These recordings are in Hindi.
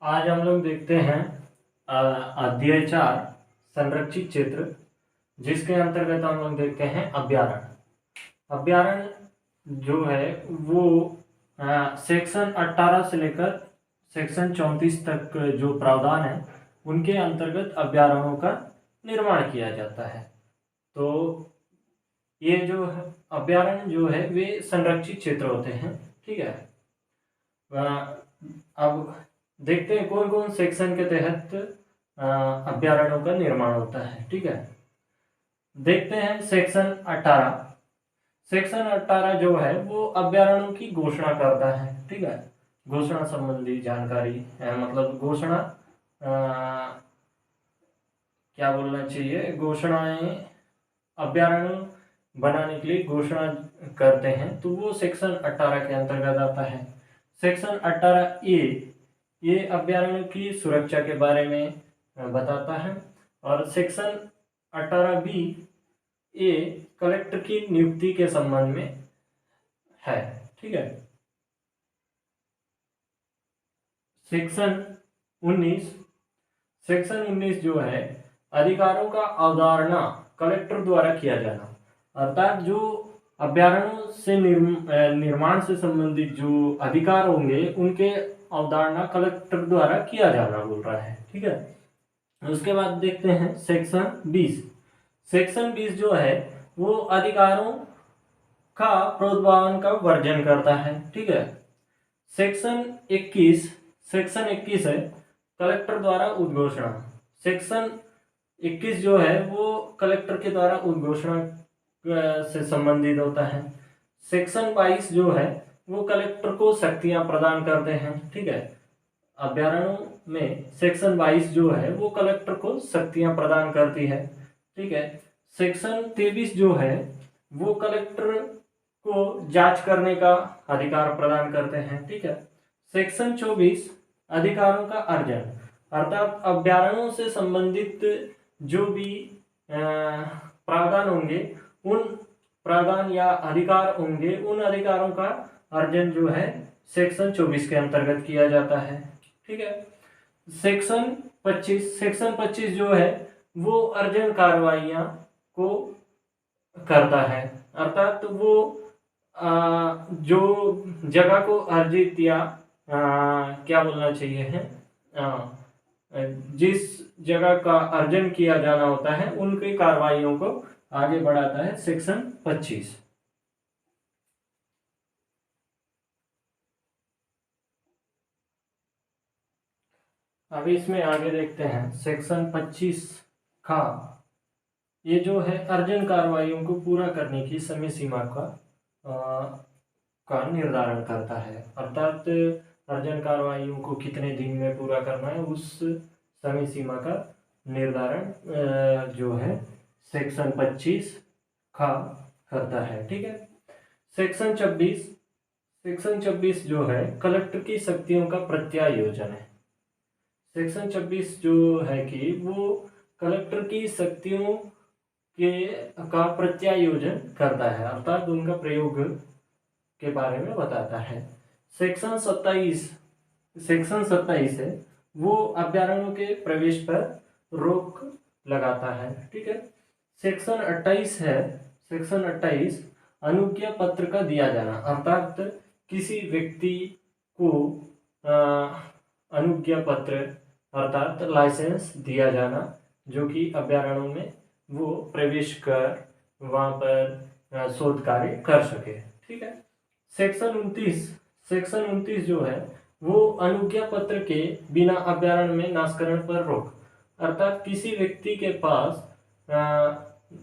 आज हम लोग देखते हैं अध्याय 4 संरक्षित क्षेत्र, जिसके अंतर्गत हम लोग देखते हैं अभ्यारण्य। अभ्यारण्य जो है वो सेक्शन 18 से लेकर सेक्शन 34 तक जो प्रावधान है उनके अंतर्गत अभ्यारण्यों का निर्माण किया जाता है। तो ये जो अभ्यारण्य जो है वे संरक्षित क्षेत्र होते हैं। ठीक है, अब देखते हैं कौन कौन सेक्शन के तहत अभ्यारण्यों का निर्माण होता है। ठीक है, देखते हैं सेक्शन 18। सेक्शन 18 जो है वो अभ्यारण्यों की घोषणा करता है। ठीक है, घोषणा संबंधी जानकारी मतलब घोषणा क्या बोलना चाहिए, घोषणाएं अभ्यारण्य बनाने के लिए घोषणा करते हैं, तो वो सेक्शन 18 के अंतर्गत आता है। सेक्शन 18A ये अभ्यारण्य की सुरक्षा के बारे में बताता है, और सेक्शन 18B ये कलेक्टर की नियुक्ति के संबंध में है। ठीक है, सेक्शन 19 जो है अधिकारों का अवधारणा कलेक्टर द्वारा किया जाना, अर्थात जो अभ्यारण्यों से निर्माण से संबंधित जो अधिकार होंगे उनके अवधारणा कलेक्टर द्वारा किया जाना बोल रहा है। ठीक है, उसके बाद देखते हैं सेक्शन 20। सेक्शन 20 जो है वो अधिकारों का प्रोद्भावन का वर्जन करता है। ठीक है, सेक्शन 21 है कलेक्टर द्वारा उद्घोषणा। सेक्शन 21 जो है वो कलेक्टर के द्वारा उद्घोषणा से संबंधित होता है। सेक्शन 22 जो है वो कलेक्टर को शक्तियां प्रदान करते हैं। ठीक है, अभ्यारण्यों में सेक्शन 22 जो है वो कलेक्टर को शक्तियां प्रदान करती है। ठीक है, सेक्शन 23 जो है वो कलेक्टर को जांच करने का अधिकार प्रदान करते हैं। ठीक है, सेक्शन 24 अधिकारों का अर्जन, अर्थात अभ्यारण्यों से संबंधित जो भी प्रावधान होंगे, उन प्रावधान या अधिकार होंगे, उन अधिकारों का अर्जन जो है सेक्शन 24 के अंतर्गत किया जाता है। ठीक है, सेक्शन 25 जो है वो अर्जन कार्रवाइयां को करता है, अर्थात तो वो जो जगह को अर्जित या क्या बोलना चाहिए है, जिस जगह का अर्जन किया जाना होता है उनकी कार्रवाइयों को आगे बढ़ाता है सेक्शन 25। अब इसमें आगे देखते हैं सेक्शन 25 का ये जो है अर्जन कार्रवाइयों को पूरा करने की समय सीमा का निर्धारण करता है, अर्थात अर्जन कार्रवाइयों को कितने दिन में पूरा करना है उस समय सीमा का निर्धारण जो है सेक्शन 25 का करता है। ठीक है, सेक्शन 26 जो है कलेक्टर की शक्तियों का प्रत्यायोजन है। सेक्शन 26 जो है कि वो कलेक्टर की शक्तियों का प्रत्यायोजन करता है, अर्थात उनका प्रयोग के बारे में बताता है। सेक्शन 27 है वो अभ्यारण्यों के प्रवेश पर रोक लगाता है। ठीक है, सेक्शन 28 है, सेक्शन 28 अनुज्ञा पत्र का दिया जाना, अर्थात किसी व्यक्ति को अनुज्ञा पत्र अर्थात लाइसेंस दिया जाना जो कि अभ्यारण्यों में वो प्रवेश कर वहाँ पर शोध कार्य कर सके। ठीक है, सेक्शन 29 जो है वो अनुज्ञा पत्र के बिना अभ्यारण्य में नाशकरण पर रोक, अर्थात किसी व्यक्ति के पास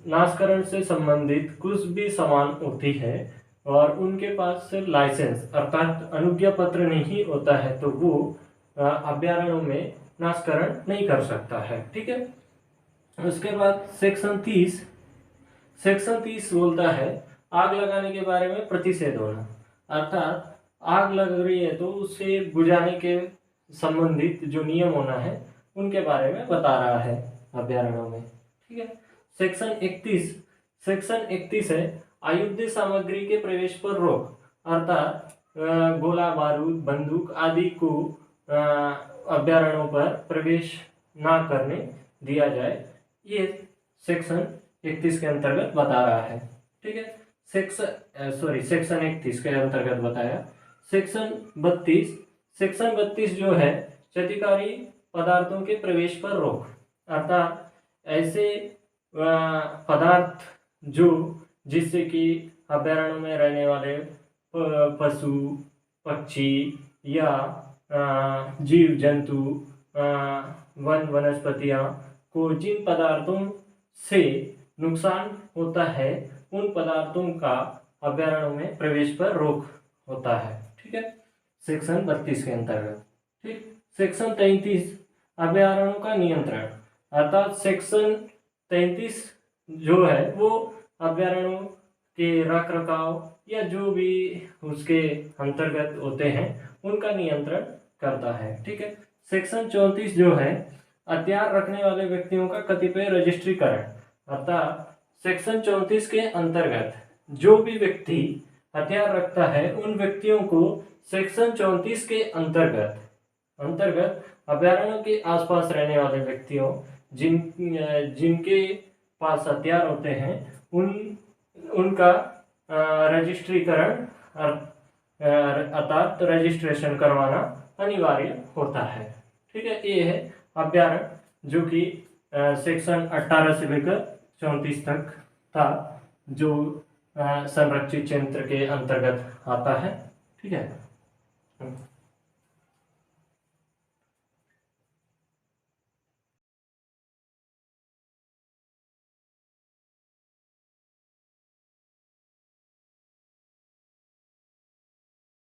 नाशकरण से संबंधित कुछ भी सामान होती है और उनके पास लाइसेंस अर्थात अनुज्ञा पत्र नहीं होता है तो वो अभ्यारण्यों में नाशकरण नहीं कर सकता है। ठीक है, उसके बाद सेक्शन 30 बोलता है आग लगाने के बारे में प्रतिषेध होना, अर्थात आग लग रही है तो उसे बुझाने के संबंधित जो नियम होना है उनके बारे में बता रहा है अभ्यारण्यों में। ठीक है, सेक्शन 31 है आयुध सामग्री के प्रवेश पर रोक, अर्थात गोला बारूद बंदूक आदि को अभ्यारण्यों पर प्रवेश ना करने दिया जाए, ये सेक्शन 31 के अंतर्गत बता रहा है। ठीक है, सेक्शन 31 के अंतर्गत बताया। सेक्शन 32 जो है क्षतिकारी पदार्थों के प्रवेश पर रोक, अर्थात ऐसे पदार्थ जो जिससे कि अभ्यारण्य में रहने वाले पशु पक्षी या जीव जंतु वनस्पतियाँ को जिन पदार्थों से नुकसान होता है उन पदार्थों का अभ्यारण्य में प्रवेश पर रोक होता है। ठीक है, सेक्शन 32 के अंतर्गत। ठीक, सेक्शन 33 अभ्यारण्यों का नियंत्रण, अर्थात सेक्शन 33 जो है वो अभ्यारण्यों के रख रखाव या जो भी उसके अंतर्गत होते हैं उनका नियंत्रण करता है। ठीक है, सेक्शन 34 जो है हथियार रखने वाले व्यक्तियों का कतिपय रजिस्ट्रीकरण, अर्थात सेक्शन 34 के अंतर्गत जो भी व्यक्ति हथियार रखता है उन व्यक्तियों को सेक्शन 34 के अंतर्गत अभ्यारण्यों के आसपास रहने वाले व्यक्तियों जिनके पास हथियार होते हैं उनका रजिस्ट्रीकरण अर्थात रजिस्ट्रेशन करवाना अनिवार्य होता है। ठीक है, ये है अभ्यारण्य जो कि सेक्शन 18 से लेकर 34 तक था, जो संरक्षित क्षेत्र के अंतर्गत आता है। ठीक है।